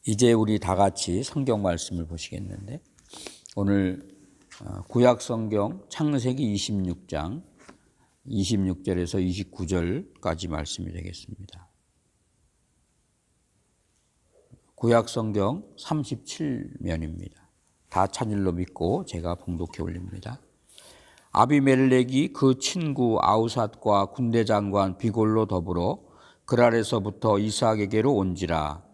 이제 우리 다 같이 성경 말씀을 보시겠는데, 오늘 구약 성경 창세기 26장 26절에서 29절까지 말씀이 되겠습니다. 구약 성경 37면입니다. 다 찬일로 믿고 제가 봉독해 올립니다. 아비멜렉이 그 친구 아우삿과 군대 장관 비골로 더불어 그랄에서부터 이삭에게로 온지라.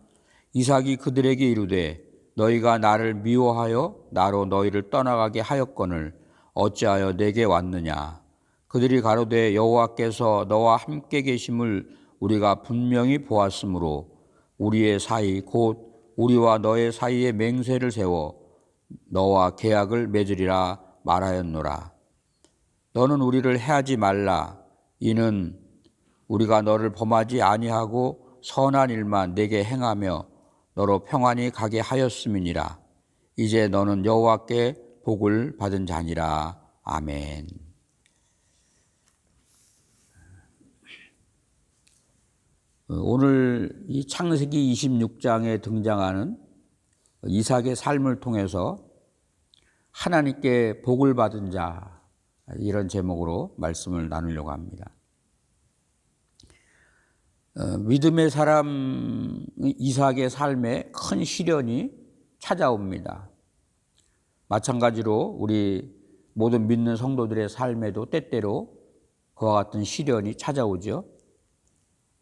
이삭이 그들에게 이르되 너희가 나를 미워하여 나로 너희를 떠나가게 하였거늘 어찌하여 내게 왔느냐. 그들이 가로되 여호와께서 너와 함께 계심을 우리가 분명히 보았으므로 우리의 사이 곧 우리와 너의 사이에 맹세를 세워 너와 계약을 맺으리라 말하였노라. 너는 우리를 해하지 말라. 이는 우리가 너를 범하지 아니하고 선한 일만 내게 행하며 너로 평안히 가게 하였음이니라. 이제 너는 여호와께 복을 받은 자니라. 아멘. 오늘 이 창세기 26장에 등장하는 이삭의 삶을 통해서 하나님께 복을 받은 자, 이런 제목으로 말씀을 나누려고 합니다. 믿음의 사람 이삭의 삶에 큰 시련이 찾아옵니다. 마찬가지로 우리 모든 믿는 성도들의 삶에도 때때로 그와 같은 시련이 찾아오죠.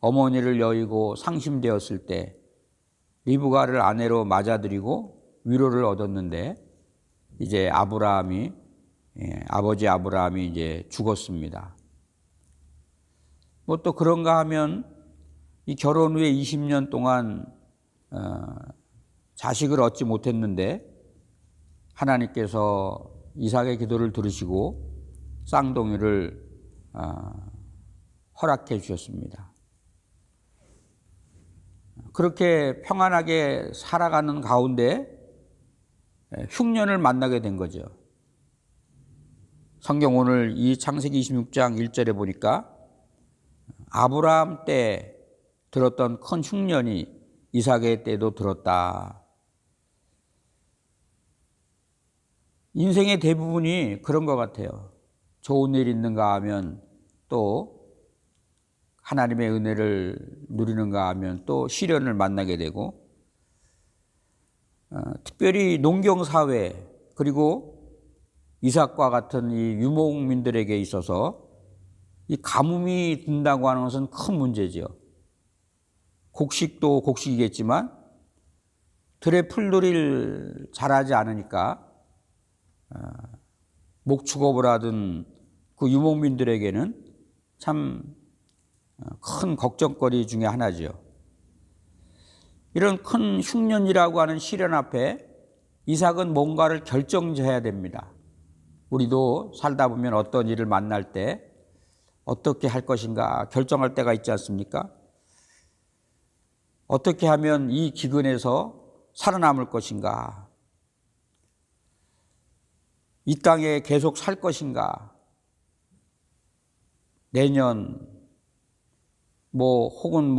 어머니를 여의고 상심되었을 때 리브가를 아내로 맞아들이고 위로를 얻었는데 이제 아버지 아브라함이 이제 죽었습니다. 뭐 또 그런가 하면 이 결혼 후에 20년 동안 자식을 얻지 못했는데 하나님께서 이삭의 기도를 들으시고 쌍둥이를 허락해 주셨습니다. 그렇게 평안하게 살아가는 가운데 흉년을 만나게 된 거죠. 성경 오늘 이 창세기 26장 1절에 보니까 아브라함 때 들었던 큰 흉년이 이삭의 때도 들었다. 인생의 대부분이 그런 것 같아요. 좋은 일 있는가 하면 또 하나님의 은혜를 누리는가 하면 또 시련을 만나게 되고, 특별히 농경사회 그리고 이삭과 같은 이 유목민들에게 있어서 이 가뭄이 든다고 하는 것은 큰 문제죠. 곡식도 곡식이겠지만 들의 풀들이 자라지 않으니까 목축업을 하던 그 유목민들에게는 참 큰 걱정거리 중에 하나죠. 이런 큰 흉년이라고 하는 시련 앞에 이삭은 뭔가를 결정해야 됩니다. 우리도 살다 보면 어떤 일을 만날 때 어떻게 할 것인가 결정할 때가 있지 않습니까? 어떻게 하면 이 기근에서 살아남을 것인가? 이 땅에 계속 살 것인가? 내년 혹은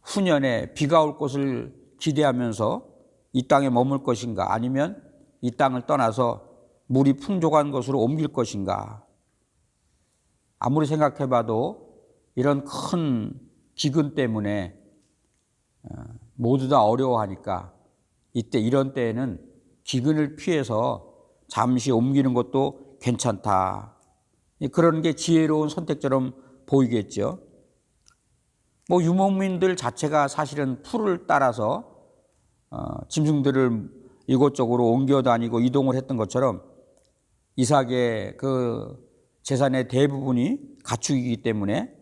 후년에 비가 올 것을 기대하면서 이 땅에 머물 것인가? 아니면 이 땅을 떠나서 물이 풍족한 곳으로 옮길 것인가? 아무리 생각해봐도 이런 큰 기근 때문에 모두 다 어려워하니까 이런 때에는 기근을 피해서 잠시 옮기는 것도 괜찮다. 그런 게 지혜로운 선택처럼 보이겠죠. 유목민들 자체가 사실은 풀을 따라서 짐승들을 이곳저곳으로 옮겨 다니고 이동을 했던 것처럼 이삭의 그 재산의 대부분이 가축이기 때문에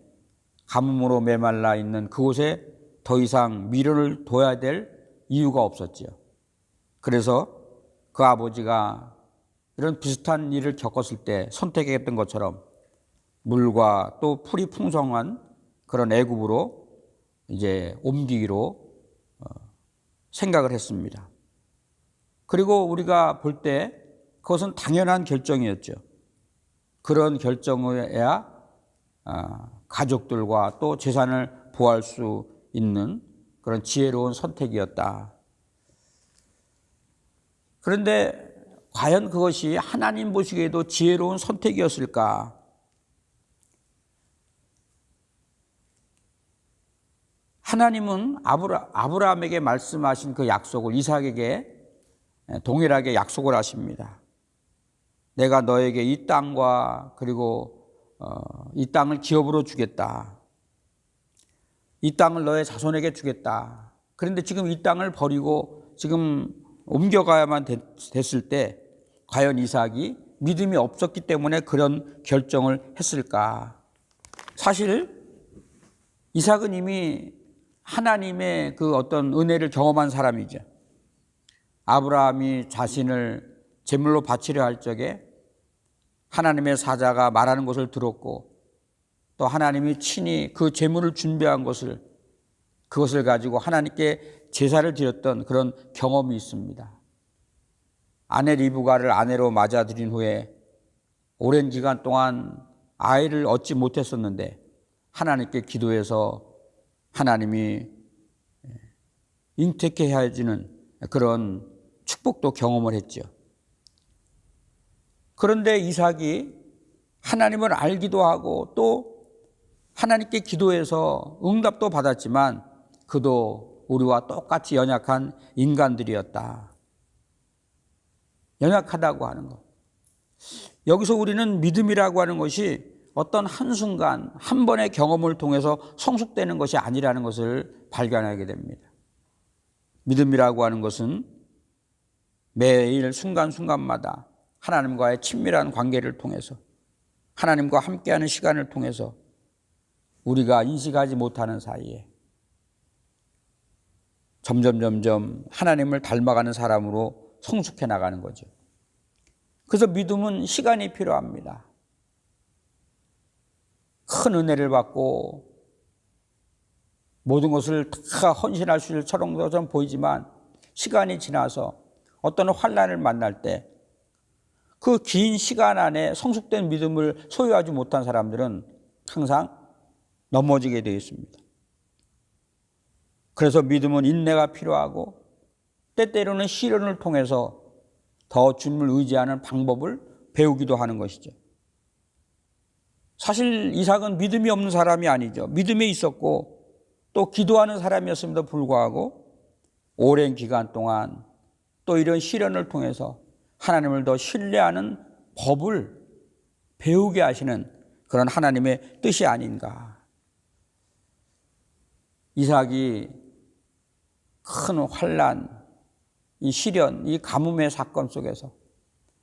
가뭄으로 메말라 있는 그곳에 더 이상 미련을 둬야 될 이유가 없었죠. 그래서 그 아버지가 이런 비슷한 일을 겪었을 때 선택했던 것처럼 물과 또 풀이 풍성한 그런 애굽으로 이제 옮기기로 생각을 했습니다. 그리고 우리가 볼 때 그것은 당연한 결정이었죠. 그런 결정해야 가족들과 또 재산을 보호할 수 있는 그런 지혜로운 선택이었다. 그런데 과연 그것이 하나님 보시기에도 지혜로운 선택이었을까? 하나님은 아브라함에게 말씀하신 그 약속을 이삭에게 동일하게 약속을 하십니다. 내가 너에게 이 땅과 그리고 이 땅을 기업으로 주겠다. 이 땅을 너의 자손에게 주겠다. 그런데 지금 이 땅을 버리고 지금 옮겨가야만 됐을 때 과연 이삭이 믿음이 없었기 때문에 그런 결정을 했을까? 사실 이삭은 이미 하나님의 그 어떤 은혜를 경험한 사람이죠. 아브라함이 자신을 제물로 바치려 할 적에 하나님의 사자가 말하는 것을 들었고 또 하나님이 친히 그 제물을 준비한 그것을 가지고 하나님께 제사를 드렸던 그런 경험이 있습니다. 아내 리브가를 아내로 맞아들인 후에 오랜 기간 동안 아이를 얻지 못했었는데 하나님께 기도해서 하나님이 잉태케 해주는 그런 축복도 경험을 했죠. 그런데 이삭이 하나님을 알기도 하고 또 하나님께 기도해서 응답도 받았지만 그도 우리와 똑같이 연약한 인간들이었다. 연약하다고 하는 것. 여기서 우리는 믿음이라고 하는 것이 어떤 한순간 한 번의 경험을 통해서 성숙되는 것이 아니라는 것을 발견하게 됩니다. 믿음이라고 하는 것은 매일 순간순간마다 하나님과의 친밀한 관계를 통해서 하나님과 함께하는 시간을 통해서 우리가 인식하지 못하는 사이에 점점 하나님을 닮아가는 사람으로 성숙해 나가는 거죠. 그래서 믿음은 시간이 필요합니다. 큰 은혜를 받고 모든 것을 다 헌신할 수 있을 처럼 보이지만 시간이 지나서 어떤 환난을 만날 때 그 긴 시간 안에 성숙된 믿음을 소유하지 못한 사람들은 항상 넘어지게 되어 있습니다. 그래서 믿음은 인내가 필요하고 때때로는 시련을 통해서 더 주님을 의지하는 방법을 배우기도 하는 것이죠. 사실 이삭은 믿음이 없는 사람이 아니죠. 믿음이 있었고 또 기도하는 사람이었음에도 불구하고 오랜 기간 동안 또 이런 시련을 통해서 하나님을 더 신뢰하는 법을 배우게 하시는 그런 하나님의 뜻이 아닌가. 이삭이 큰 환난, 이 시련, 이 가뭄의 사건 속에서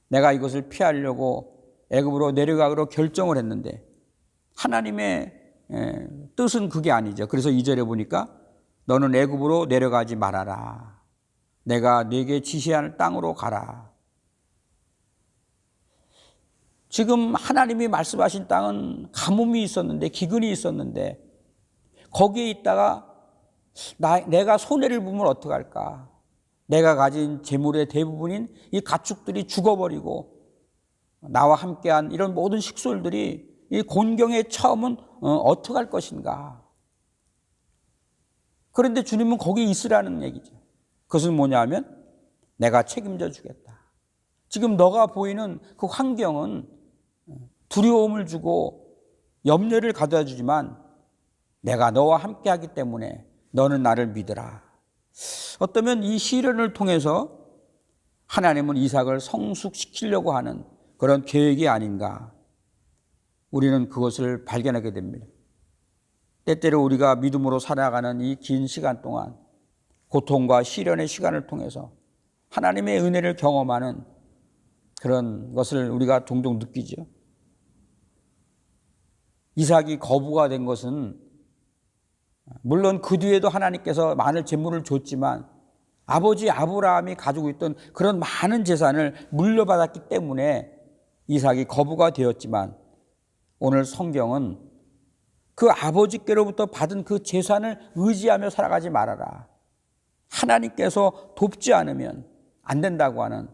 내가 이것을 피하려고 애굽으로 내려가기로 결정을 했는데 하나님의 뜻은 그게 아니죠. 그래서 2절에 보니까 너는 애굽으로 내려가지 말아라. 내가 네게 지시할 땅으로 가라. 지금 하나님이 말씀하신 땅은 가뭄이 있었는데 기근이 있었는데 거기에 있다가 내가 손해를 보면 어떡할까? 내가 가진 재물의 대부분인 이 가축들이 죽어버리고 나와 함께한 이런 모든 식솔들이 이 곤경에 처음은 어떡할 것인가? 그런데 주님은 거기 있으라는 얘기죠. 그것은 뭐냐면 내가 책임져 주겠다. 지금 너가 보이는 그 환경은 두려움을 주고 염려를 가져다 주지만 내가 너와 함께하기 때문에 너는 나를 믿으라. 어쩌면 이 시련을 통해서 하나님은 이삭을 성숙시키려고 하는 그런 계획이 아닌가. 우리는 그것을 발견하게 됩니다. 때때로 우리가 믿음으로 살아가는 이 긴 시간 동안 고통과 시련의 시간을 통해서 하나님의 은혜를 경험하는 그런 것을 우리가 종종 느끼죠. 이삭이 거부가 된 것은 물론 그 뒤에도 하나님께서 많은 재물을 줬지만 아버지 아브라함이 가지고 있던 그런 많은 재산을 물려받았기 때문에 이삭이 거부가 되었지만 오늘 성경은 그 아버지께로부터 받은 그 재산을 의지하며 살아가지 말아라. 하나님께서 돕지 않으면 안 된다고 하는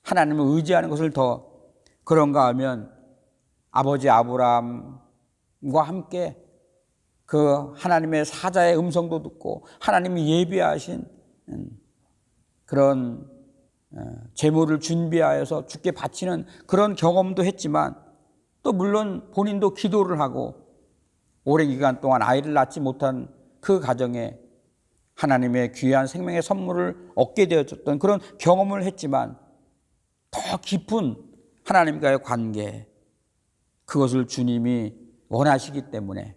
하나님을 의지하는 것을 더 그런가 하면 아버지 아브라함과 함께 그 하나님의 사자의 음성도 듣고 하나님이 예비하신 그런 제물을 준비하여서 주께 바치는 그런 경험도 했지만 또 물론 본인도 기도를 하고 오랜 기간 동안 아이를 낳지 못한 그 가정에 하나님의 귀한 생명의 선물을 얻게 되었던 그런 경험을 했지만 더 깊은 하나님과의 관계, 그것을 주님이 원하시기 때문에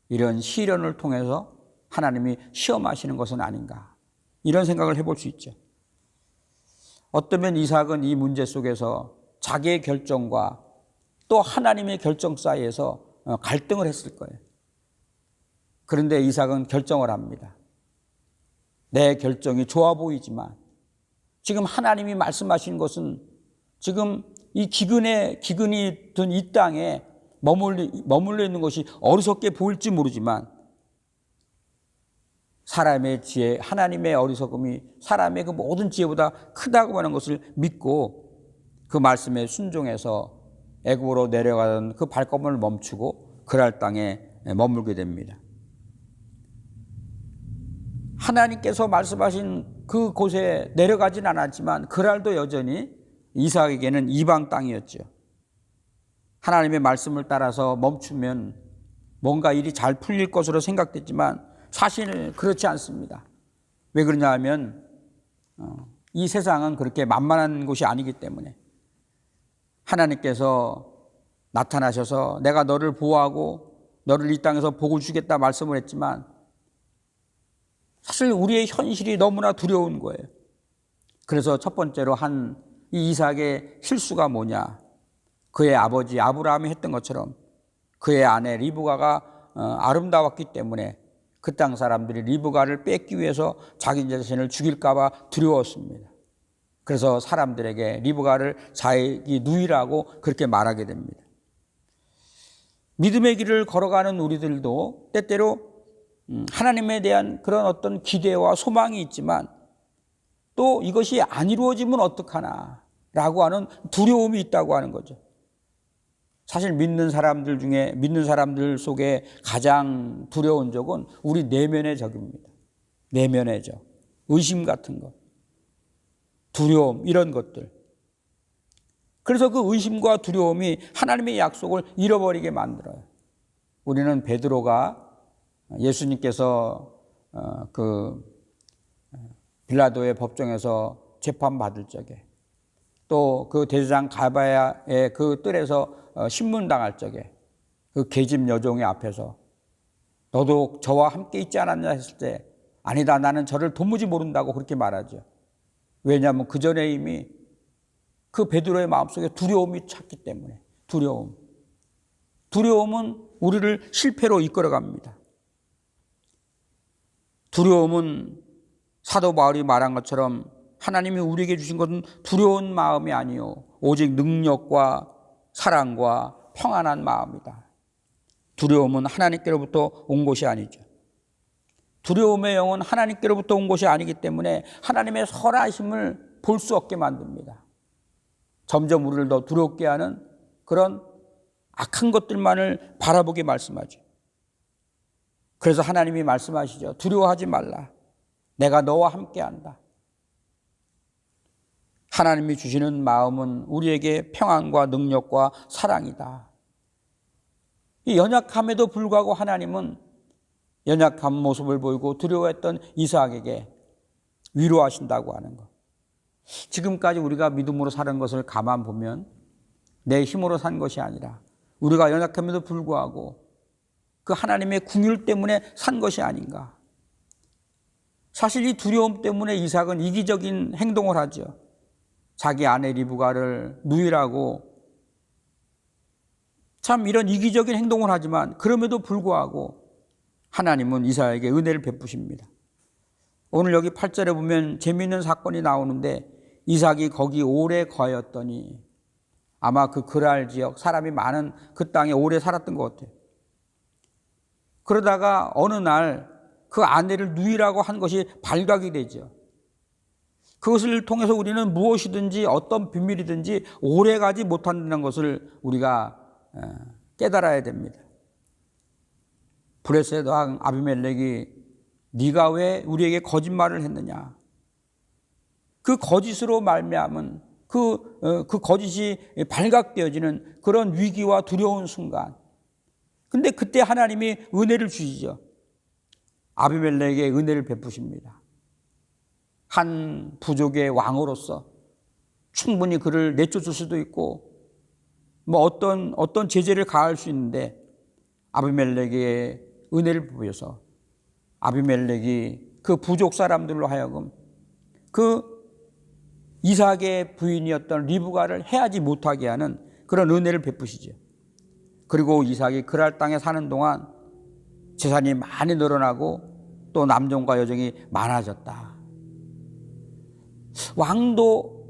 이런 시련을 통해서 하나님이 시험하시는 것은 아닌가, 이런 생각을 해볼 수 있죠. 어쩌면 이삭은 이 문제 속에서 자기의 결정과 또 하나님의 결정 사이에서 갈등을 했을 거예요. 그런데 이삭은 결정을 합니다. 내 결정이 좋아 보이지만 지금 하나님이 말씀하신 것은 지금 이 기근이 든 이 땅에 머물러 있는 것이 어리석게 보일지 모르지만 사람의 지혜, 하나님의 어리석음이 사람의 그 모든 지혜보다 크다고 하는 것을 믿고 그 말씀에 순종해서 애굽으로 내려가던 그 발걸음을 멈추고 그랄 땅에 머물게 됩니다. 하나님께서 말씀하신 그 곳에 내려가진 않았지만 그랄도 여전히 이삭에게는 이방 땅이었죠. 하나님의 말씀을 따라서 멈추면 뭔가 일이 잘 풀릴 것으로 생각됐지만 사실 그렇지 않습니다. 왜 그러냐 하면 이 세상은 그렇게 만만한 곳이 아니기 때문에 하나님께서 나타나셔서 내가 너를 보호하고 너를 이 땅에서 복을 주겠다 말씀을 했지만 사실 우리의 현실이 너무나 두려운 거예요. 그래서 첫 번째로 한 이 이삭의 실수가 뭐냐, 그의 아버지 아브라함이 했던 것처럼 그의 아내 리브가가 아름다웠기 때문에 그 땅 사람들이 리브가를 뺏기 위해서 자기 자신을 죽일까 봐 두려웠습니다. 그래서 사람들에게 리브가를 자기 누이라고 그렇게 말하게 됩니다. 믿음의 길을 걸어가는 우리들도 때때로 하나님에 대한 그런 어떤 기대와 소망이 있지만 또 이것이 안 이루어지면 어떡하나 라고 하는 두려움이 있다고 하는 거죠. 사실 믿는 사람들 속에 가장 두려운 적은 우리 내면의 적입니다. 내면의 적, 의심 같은 것, 두려움, 이런 것들. 그래서 그 의심과 두려움이 하나님의 약속을 잃어버리게 만들어요. 우리는 베드로가 예수님께서 그 빌라도의 법정에서 재판받을 적에 또 그 대제사장 가바야의 그 뜰에서 신문당할 적에 그 계집 여종의 앞에서 너도 저와 함께 있지 않았냐 했을 때 아니다, 나는 저를 도무지 모른다고 그렇게 말하죠. 왜냐하면 그 전에 이미 그 베드로의 마음속에 두려움이 찼기 때문에. 두려움은 우리를 실패로 이끌어갑니다. 두려움은 사도 바울이 말한 것처럼 하나님이 우리에게 주신 것은 두려운 마음이 아니요 오직 능력과 사랑과 평안한 마음이다. 두려움은 하나님께로부터 온 것이 아니죠. 두려움의 영은 하나님께로부터 온 것이 아니기 때문에 하나님의 선하심을 볼 수 없게 만듭니다. 점점 우리를 더 두렵게 하는 그런 악한 것들만을 바라보게 말씀하죠. 그래서 하나님이 말씀하시죠. 두려워하지 말라. 내가 너와 함께한다. 하나님이 주시는 마음은 우리에게 평안과 능력과 사랑이다. 이 연약함에도 불구하고 하나님은 연약한 모습을 보이고 두려워했던 이삭에게 위로하신다고 하는 것. 지금까지 우리가 믿음으로 사는 것을 가만 보면 내 힘으로 산 것이 아니라 우리가 연약함에도 불구하고 그 하나님의 긍휼 때문에 산 것이 아닌가. 사실 이 두려움 때문에 이삭은 이기적인 행동을 하죠. 자기 아내 리브가를 누이라고 참 이런 이기적인 행동을 하지만 그럼에도 불구하고 하나님은 이삭에게 은혜를 베푸십니다. 오늘 여기 8절에 보면 재미있는 사건이 나오는데 이삭이 거기 오래 거하였더니 아마 그 그랄 지역 사람이 많은 그 땅에 오래 살았던 것 같아요. 그러다가 어느 날 그 아내를 누이라고 한 것이 발각이 되죠. 그것을 통해서 우리는 무엇이든지 어떤 비밀이든지 오래가지 못한다는 것을 우리가 깨달아야 됩니다. 브레셋 왕 아비멜렉이 네가 왜 우리에게 거짓말을 했느냐. 그 거짓으로 말미암은 그 거짓이 발각되어지는 그런 위기와 두려운 순간. 근데 그때 하나님이 은혜를 주시죠. 아비멜렉에게 은혜를 베푸십니다. 한 부족의 왕으로서 충분히 그를 내쫓을 수도 있고 뭐 어떤 제재를 가할 수 있는데 아비멜렉에게 은혜를 베푸셔서 아비멜렉이 그 부족 사람들로 하여금 그 이삭의 부인이었던 리브가를 해하지 못하게 하는 그런 은혜를 베푸시죠. 그리고 이삭이 그랄 땅에 사는 동안 재산이 많이 늘어나고 또 남종과 여종이 많아졌다. 왕도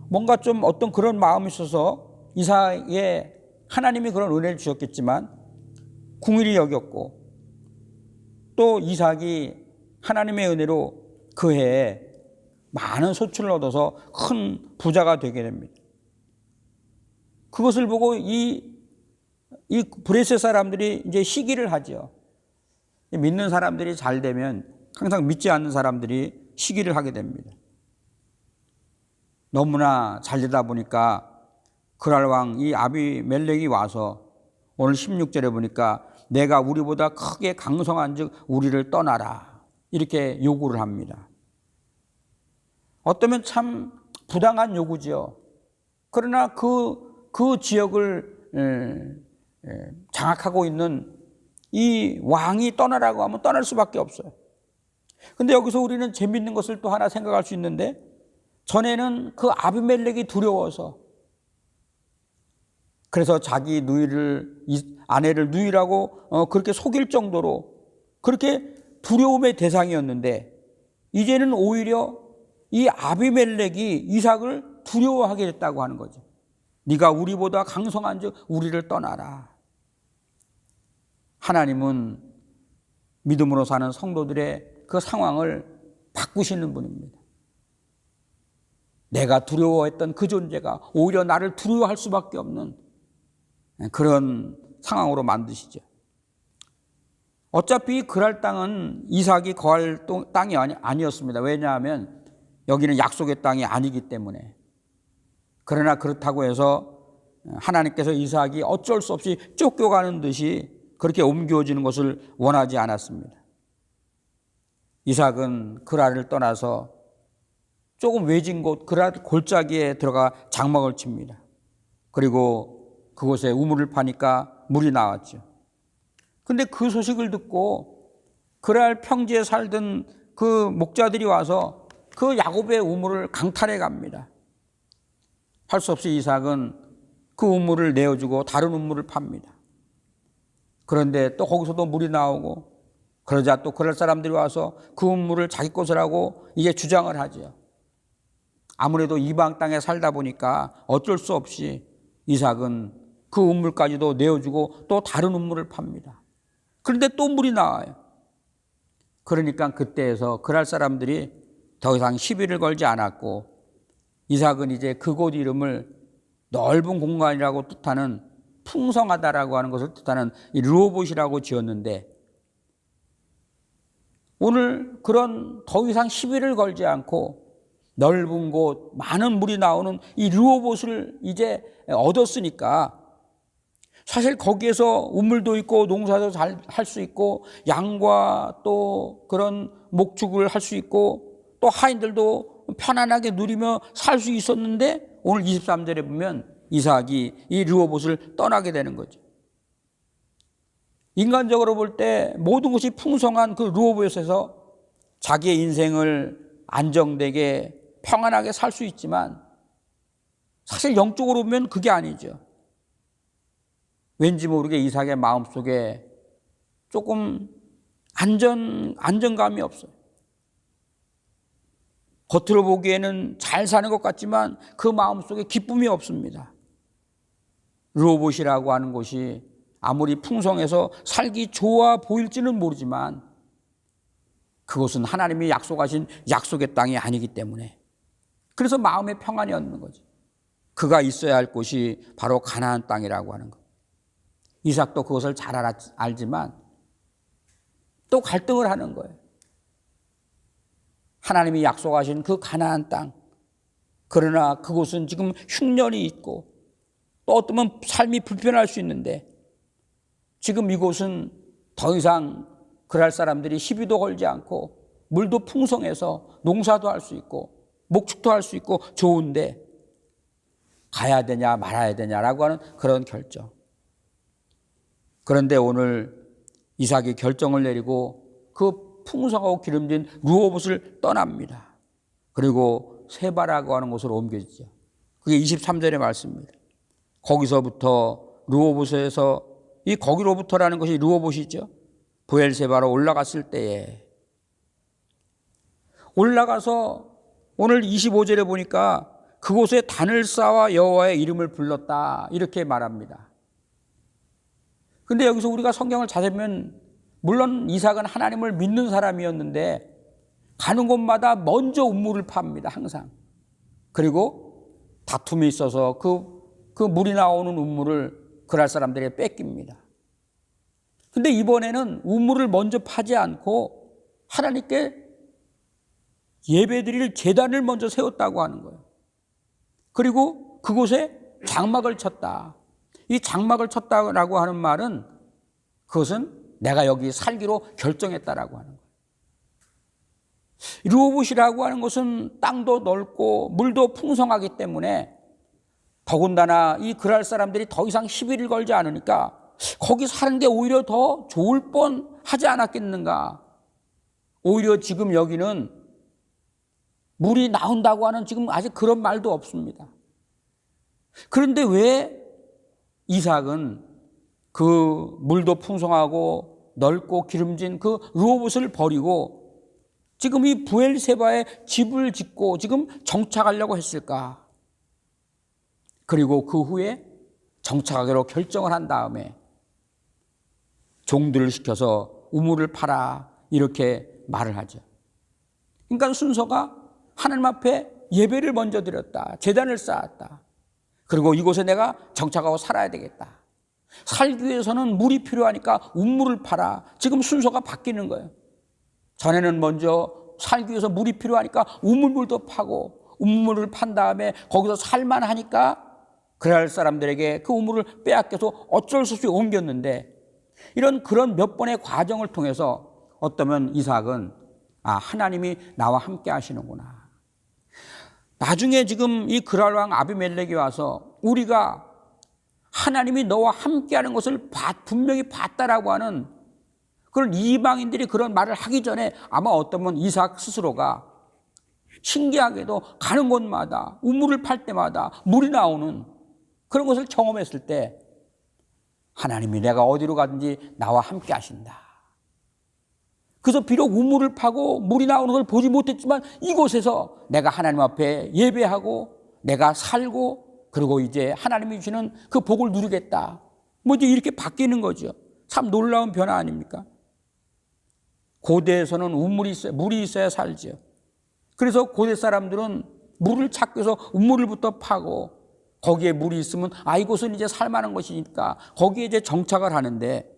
뭔가 좀 어떤 그런 마음이 있어서 이삭에 하나님이 그런 은혜를 주셨겠지만 궁일이 여겼고 또 이삭이 하나님의 은혜로 그 해에 많은 소출을 얻어서 큰 부자가 되게 됩니다. 그것을 보고 이 브레셋 사람들이 이제 시기를 하죠. 믿는 사람들이 잘 되면 항상 믿지 않는 사람들이 시기를 하게 됩니다. 너무나 잘 되다 보니까 그랄 왕 이 아비멜렉이 와서 오늘 16절에 보니까 내가 우리보다 크게 강성한 즉 우리를 떠나라 이렇게 요구를 합니다. 어쩌면 참 부당한 요구지요. 그러나 그 지역을 장악하고 있는 이 왕이 떠나라고 하면 떠날 수밖에 없어요. 근데 여기서 우리는 재밌는 것을 또 하나 생각할 수 있는데 전에는 그 아비멜렉이 두려워서 그래서 자기 아내를 누이라고 그렇게 속일 정도로 그렇게 두려움의 대상이었는데 이제는 오히려 이 아비멜렉이 이삭을 두려워하게 됐다고 하는 거죠. 네가 우리보다 강성한 즉 우리를 떠나라. 하나님은 믿음으로 사는 성도들의 그 상황을 바꾸시는 분입니다. 내가 두려워했던 그 존재가 오히려 나를 두려워할 수밖에 없는 그런 상황으로 만드시죠. 어차피 그랄 땅은 이삭이 거할 땅이 아니었습니다. 왜냐하면 여기는 약속의 땅이 아니기 때문에. 그러나 그렇다고 해서 하나님께서 이삭이 어쩔 수 없이 쫓겨가는 듯이 그렇게 옮겨지는 것을 원하지 않았습니다. 이삭은 그랄을 떠나서 조금 외진 곳 그랄 골짜기에 들어가 장막을 칩니다. 그리고 그곳에 우물을 파니까 물이 나왔죠. 근데 그 소식을 듣고 그랄 평지에 살던 그 목자들이 와서 그 야곱의 우물을 강탈해 갑니다. 할 수 없이 이삭은 그 우물을 내어주고 다른 우물을 팝니다. 그런데 또 거기서도 물이 나오고 그러자 또 그럴 사람들이 와서 그 우물을 자기 것이라고 이게 주장을 하죠. 아무래도 이방 땅에 살다 보니까 어쩔 수 없이 이삭은 그 우물까지도 내어주고 또 다른 우물을 팝니다. 그런데 또 물이 나와요. 그러니까 그때에서 그랄 사람들이 더 이상 시비를 걸지 않았고 이삭은 이제 그곳 이름을 넓은 공간이라고 뜻하는 풍성하다라고 하는 것을 뜻하는 이 르호봇이라고 지었는데 오늘 그런 더 이상 시비를 걸지 않고 넓은 곳 많은 물이 나오는 이 르호봇을 이제 얻었으니까 사실 거기에서 우물도 있고 농사도 잘 할 수 있고 양과 또 그런 목축을 할 수 있고 또 하인들도 편안하게 누리며 살 수 있었는데 오늘 23절에 보면 이삭이 이 르호봇을 떠나게 되는 거죠. 인간적으로 볼 때 모든 것이 풍성한 그 르호봇에서 자기의 인생을 안정되게 평안하게 살 수 있지만 사실 영적으로 보면 그게 아니죠. 왠지 모르게 이삭의 마음속에 조금 안정감이 없어요. 겉으로 보기에는 잘 사는 것 같지만 그 마음속에 기쁨이 없습니다. 르호봇이라고 하는 곳이 아무리 풍성해서 살기 좋아 보일지는 모르지만 그곳은 하나님이 약속하신 약속의 땅이 아니기 때문에 그래서 마음의 평안이 없는 거죠. 그가 있어야 할 곳이 바로 가나안 땅이라고 하는 것. 이삭도 그것을 잘 알지만 또 갈등을 하는 거예요. 하나님이 약속하신 그 가나안 땅, 그러나 그곳은 지금 흉년이 있고 또 어쩌면 삶이 불편할 수 있는데 지금 이곳은 더 이상 그럴 사람들이 시비도 걸지 않고 물도 풍성해서 농사도 할 수 있고 목축도 할 수 있고 좋은데 가야 되냐 말아야 되냐라고 하는 그런 결정. 그런데 오늘 이삭이 결정을 내리고 그 풍성하고 기름진 르호봇을 떠납니다. 그리고 세바라고 하는 곳으로 옮겨지죠. 그게 23절의 말씀입니다. 거기서부터 르호봇에서 이 거기로부터라는 것이 르호봇이죠. 브엘세바로 올라갔을 때에 올라가서 오늘 25절에 보니까 그곳에 단을 쌓아 여호와의 이름을 불렀다 이렇게 말합니다. 근데 여기서 우리가 성경을 자세히 보면 물론 이삭은 하나님을 믿는 사람이었는데 가는 곳마다 먼저 우물을 팝니다. 항상. 그리고 다툼이 있어서 그 물이 나오는 우물을 그랄 사람들에게 뺏깁니다. 근데 이번에는 우물을 먼저 파지 않고 하나님께 예배드릴 제단을 먼저 세웠다고 하는 거예요. 그리고 그곳에 장막을 쳤다. 이 장막을 쳤다라고 하는 말은 그것은 내가 여기 살기로 결정했다라고 하는 거예요. 르호봇이라고 하는 것은 땅도 넓고 물도 풍성하기 때문에 더군다나 이 그랄 사람들이 더 이상 시비를 걸지 않으니까 거기 사는 게 오히려 더 좋을 뻔하지 않았겠는가. 오히려 지금 여기는 물이 나온다고 하는 지금 아직 그런 말도 없습니다. 그런데 왜 이삭은 그 물도 풍성하고 넓고 기름진 그 르호봇을 버리고 지금 이 브엘세바에 집을 짓고 지금 정착하려고 했을까? 그리고 그 후에 정착하기로 결정을 한 다음에 종들을 시켜서 우물을 파라 이렇게 말을 하죠. 그러니까 순서가 하나님 앞에 예배를 먼저 드렸다. 제단을 쌓았다. 그리고 이곳에 내가 정착하고 살아야 되겠다. 살기 위해서는 물이 필요하니까 우물을 파라. 지금 순서가 바뀌는 거예요. 전에는 먼저 살기 위해서 물이 필요하니까 우물물도 파고 우물을 판 다음에 거기서 살만하니까 그럴 사람들에게 그 우물을 빼앗겨서 어쩔 수 없이 옮겼는데 이런 그런 몇 번의 과정을 통해서 어쩌면 이삭은 하나님이 나와 함께 하시는구나. 나중에 지금 이 그랄 왕 아비멜렉이 와서 우리가 하나님이 너와 함께하는 것을 분명히 봤다라고 하는 그런 이방인들이 그런 말을 하기 전에 아마 어쩌면 이삭 스스로가 신기하게도 가는 곳마다 우물을 팔 때마다 물이 나오는 그런 것을 경험했을 때 하나님이 내가 어디로 가든지 나와 함께 하신다. 그래서 비록 우물을 파고 물이 나오는 걸 보지 못했지만 이곳에서 내가 하나님 앞에 예배하고 내가 살고 그리고 이제 하나님이 주시는 그 복을 누리겠다. 뭐 이제 이렇게 바뀌는 거죠. 참 놀라운 변화 아닙니까? 고대에서는 물이 있어야 살죠. 그래서 고대 사람들은 물을 찾기 위해서 우물을부터 파고 거기에 물이 있으면 이곳은 이제 살만한 것이니까 거기에 이제 정착을 하는데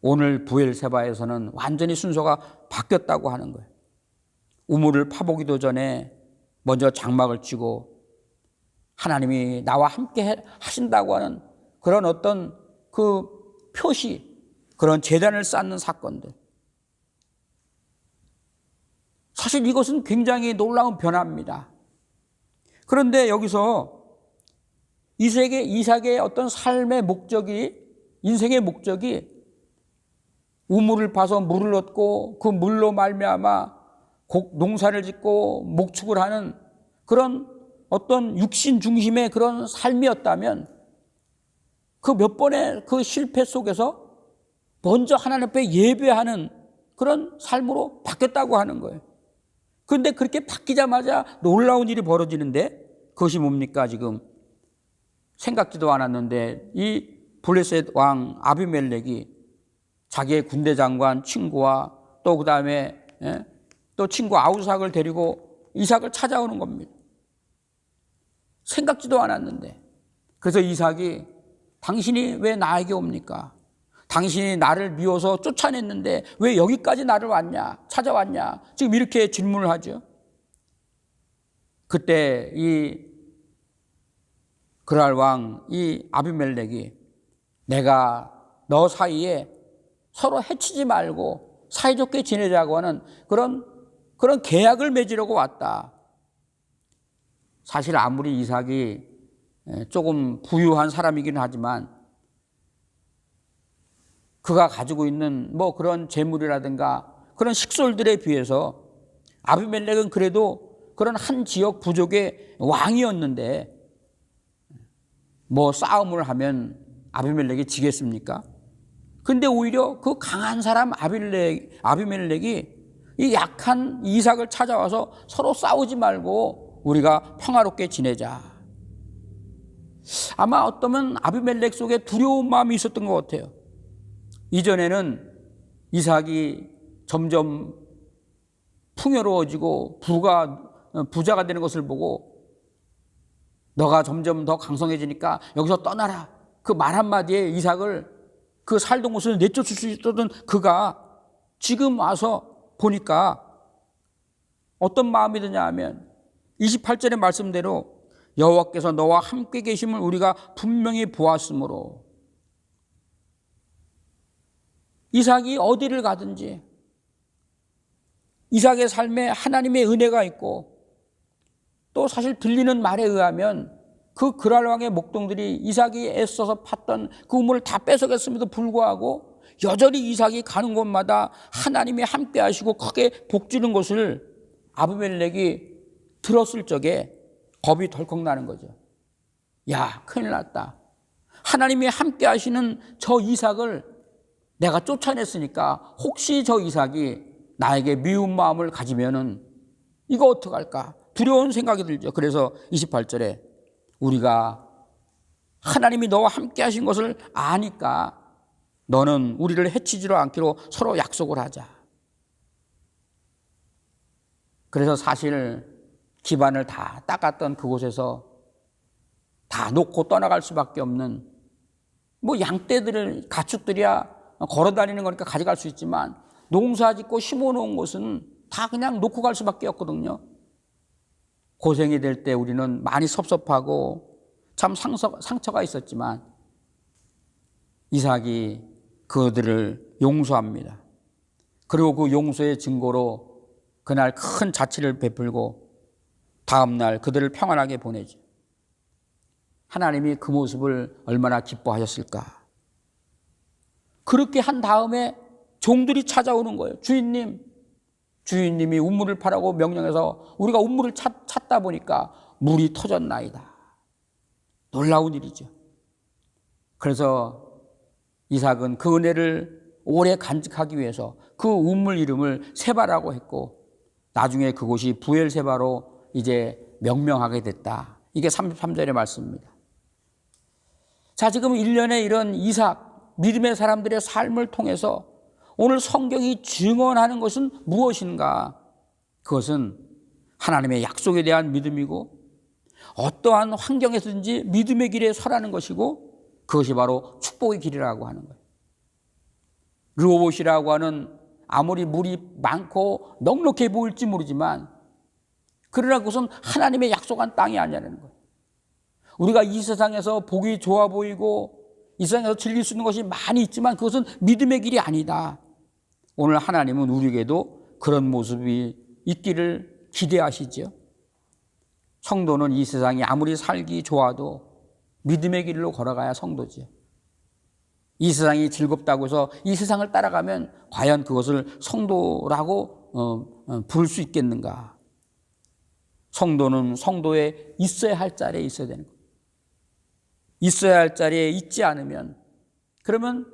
오늘 브엘세바에서는 완전히 순서가 바뀌었다고 하는 거예요. 우물을 파보기도 전에 먼저 장막을 치고 하나님이 나와 함께 하신다고 하는 그런 어떤 그 표시, 그런 제단을 쌓는 사건들. 사실 이것은 굉장히 놀라운 변화입니다. 그런데 여기서 이삭의 어떤 삶의 목적이, 인생의 목적이 우물을 파서 물을 얻고 그 물로 말미암아 농사를 짓고 목축을 하는 그런 어떤 육신 중심의 그런 삶이었다면 그 몇 번의 그 실패 속에서 먼저 하나님 앞에 예배하는 그런 삶으로 바뀌었다고 하는 거예요. 그런데 그렇게 바뀌자마자 놀라운 일이 벌어지는데 그것이 뭡니까? 지금 생각지도 않았는데 이 블레셋 왕 아비멜렉이 자기의 군대 장관 친구와 또 그다음에 또 친구 아우삭을 데리고 이삭을 찾아오는 겁니다. 생각지도 않았는데. 그래서 이삭이 당신이 왜 나에게 옵니까? 당신이 나를 미워서 쫓아냈는데 왜 여기까지 나를 찾아왔냐? 지금 이렇게 질문을 하죠. 그때 이 그랄 왕, 이 아비멜렉이 내가 너 사이에 서로 해치지 말고 사이좋게 지내자고 하는 그런 계약을 맺으려고 왔다. 사실 아무리 이삭이 조금 부유한 사람이긴 하지만 그가 가지고 있는 뭐 그런 재물이라든가 그런 식솔들에 비해서 아비멜렉은 그래도 그런 한 지역 부족의 왕이었는데 뭐 싸움을 하면 아비멜렉이 지겠습니까? 근데 오히려 그 강한 사람 아비멜렉이 이 약한 이삭을 찾아와서 서로 싸우지 말고 우리가 평화롭게 지내자. 아마 어쩌면 아비멜렉 속에 두려운 마음이 있었던 것 같아요. 이전에는 이삭이 점점 풍요로워지고 부자가 되는 것을 보고 너가 점점 더 강성해지니까 여기서 떠나라. 그 말 한마디에 이삭을 그 살던 곳을 내쫓을 수 있었던 그가 지금 와서 보니까 어떤 마음이 드냐 하면 28절의 말씀대로 여호와께서 너와 함께 계심을 우리가 분명히 보았으므로 이삭이 어디를 가든지 이삭의 삶에 하나님의 은혜가 있고 또 사실 들리는 말에 의하면 그 그랄 왕의 목동들이 이삭이 애써서 팠던 그 우물을 다 뺏어갔음에도 불구하고 여전히 이삭이 가는 곳마다 하나님이 함께 하시고 크게 복주는 것을 아비멜렉이 들었을 적에 겁이 덜컥 나는 거죠. 야, 큰일 났다. 하나님이 함께 하시는 저 이삭을 내가 쫓아냈으니까 혹시 저 이삭이 나에게 미운 마음을 가지면은 이거 어떡할까? 두려운 생각이 들죠. 그래서 28절에 우리가 하나님이 너와 함께 하신 것을 아니까 너는 우리를 해치지로 않기로 서로 약속을 하자. 그래서 사실 기반을 다 닦았던 그곳에서 다 놓고 떠나갈 수밖에 없는 뭐 양떼들을 가축들이야 걸어 다니는 거니까 가져갈 수 있지만 농사 짓고 심어놓은 곳은 다 그냥 놓고 갈 수밖에 없거든요. 고생이 될 때 우리는 많이 섭섭하고 참 상처가 있었지만 이삭이 그들을 용서합니다. 그리고 그 용서의 증거로 그날 큰 자치를 베풀고 다음 날 그들을 평안하게 보내죠. 하나님이 그 모습을 얼마나 기뻐하셨을까. 그렇게 한 다음에 종들이 찾아오는 거예요. 주인님이 우물을 파라고 명령해서 우리가 우물을 찾다 보니까 물이 터졌나이다. 놀라운 일이죠. 그래서 이삭은 그 은혜를 오래 간직하기 위해서 그 우물 이름을 세바라고 했고 나중에 그곳이 부엘세바로 이제 명명하게 됐다. 이게 33절의 말씀입니다. 자, 지금 1년의 이런 이삭, 믿음의 사람들의 삶을 통해서 오늘 성경이 증언하는 것은 무엇인가? 그것은 하나님의 약속에 대한 믿음이고 어떠한 환경에서든지 믿음의 길에 서라는 것이고 그것이 바로 축복의 길이라고 하는 거예요. 르호봇이라고 하는 아무리 물이 많고 넉넉해 보일지 모르지만 그러나 그것은 하나님의 약속한 땅이 아니라는 거예요. 우리가 이 세상에서 보기 좋아 보이고 이 세상에서 즐길 수 있는 것이 많이 있지만 그것은 믿음의 길이 아니다. 오늘 하나님은 우리에게도 그런 모습이 있기를 기대하시죠. 성도는 이 세상이 아무리 살기 좋아도 믿음의 길로 걸어가야 성도죠. 이 세상이 즐겁다고 해서 이 세상을 따라가면 과연 그것을 성도라고 부를 수 있겠는가? 성도는 성도에 있어야 할 자리에 있어야 되는 거예요. 있어야 할 자리에 있지 않으면 그러면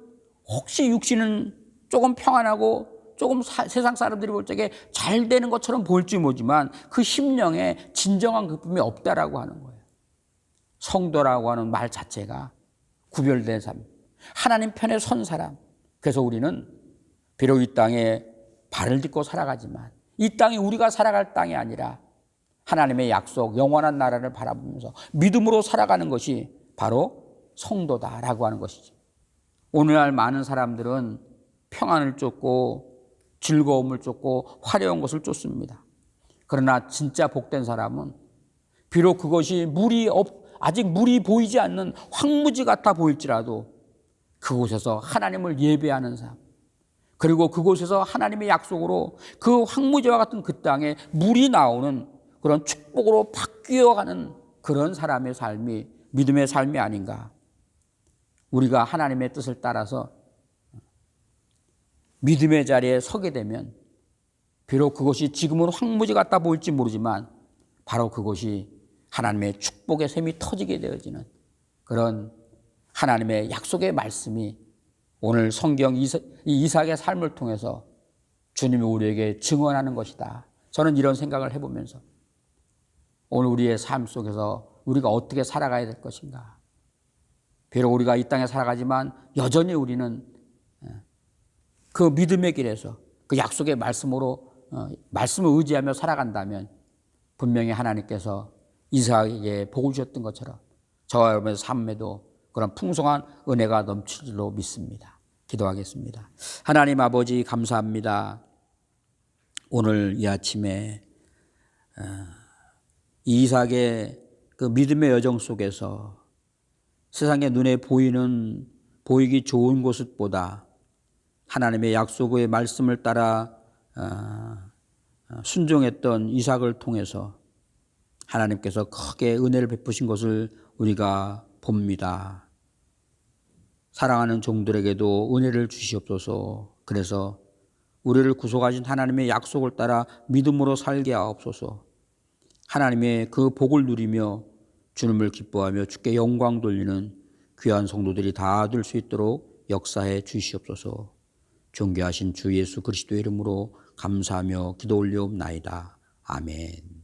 혹시 육신은 조금 평안하고 조금 세상 사람들이 볼 적에 잘 되는 것처럼 보일지 모르지만 그 심령에 진정한 기쁨이 없다라고 하는 거예요. 성도라고 하는 말 자체가 구별된 삶, 하나님 편에 선 사람. 그래서 우리는 비록 이 땅에 발을 딛고 살아가지만 이 땅이 우리가 살아갈 땅이 아니라 하나님의 약속, 영원한 나라를 바라보면서 믿음으로 살아가는 것이 바로 성도다라고 하는 것이죠. 오늘날 많은 사람들은 평안을 쫓고 즐거움을 쫓고 화려한 것을 쫓습니다. 그러나 진짜 복된 사람은 비록 그것이 아직 물이 보이지 않는 황무지 같아 보일지라도 그곳에서 하나님을 예배하는 삶, 그리고 그곳에서 하나님의 약속으로 그 황무지와 같은 그 땅에 물이 나오는 그런 축복으로 바뀌어가는 그런 사람의 삶이 믿음의 삶이 아닌가. 우리가 하나님의 뜻을 따라서 믿음의 자리에 서게 되면 비록 그것이 지금은 황무지 같다 보일지 모르지만 바로 그것이 하나님의 축복의 샘이 터지게 되어지는 그런 하나님의 약속의 말씀이 오늘 성경 이삭의 삶을 통해서 주님이 우리에게 증언하는 것이다. 저는 이런 생각을 해보면서 오늘 우리의 삶 속에서 우리가 어떻게 살아가야 될 것인가. 비록 우리가 이 땅에 살아가지만 여전히 우리는 그 믿음의 길에서 그 약속의 말씀으로 말씀을 의지하며 살아간다면 분명히 하나님께서 이삭에게 복을 주셨던 것처럼 저와 여러분의 삶에도 그런 풍성한 은혜가 넘칠 줄로 믿습니다. 기도하겠습니다. 하나님 아버지 감사합니다. 오늘 이 아침에 이삭의 그 믿음의 여정 속에서 세상의 눈에 보이기 좋은 것보다 하나님의 약속의 말씀을 따라 순종했던 이삭을 통해서 하나님께서 크게 은혜를 베푸신 것을 우리가 봅니다. 사랑하는 종들에게도 은혜를 주시옵소서. 그래서 우리를 구속하신 하나님의 약속을 따라 믿음으로 살게 하옵소서. 하나님의 그 복을 누리며 주님을 기뻐하며 주께 영광 돌리는 귀한 성도들이 다 될 수 있도록 역사해 주시옵소서. 존귀하신 주 예수 그리스도의 이름으로 감사하며 기도 올리옵나이다. 아멘.